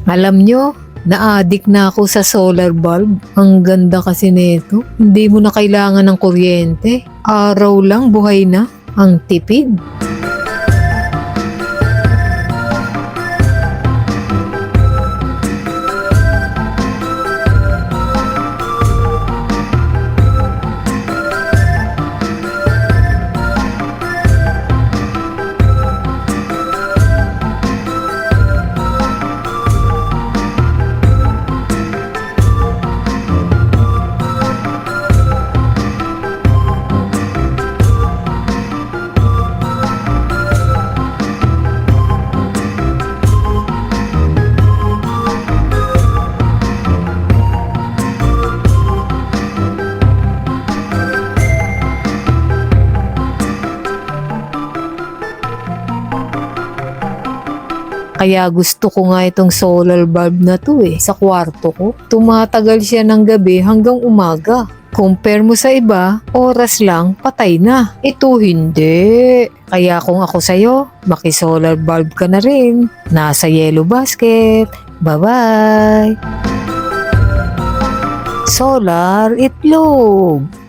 Alam nyo, na-addict na ako sa solar bulb. Ang ganda kasi nito. Hindi mo na kailangan ng kuryente. Araw lang, buhay na. Ang tipid. Kaya gusto ko nga itong solar bulb na to sa kwarto ko. Tumatagal siya ng gabi hanggang umaga. Compare mo sa iba, oras lang, patay na. Ito hindi. Kaya kung ako sa'yo, maki-solar bulb ka na rin. Nasa yellow basket. Bye-bye! Solar itlog!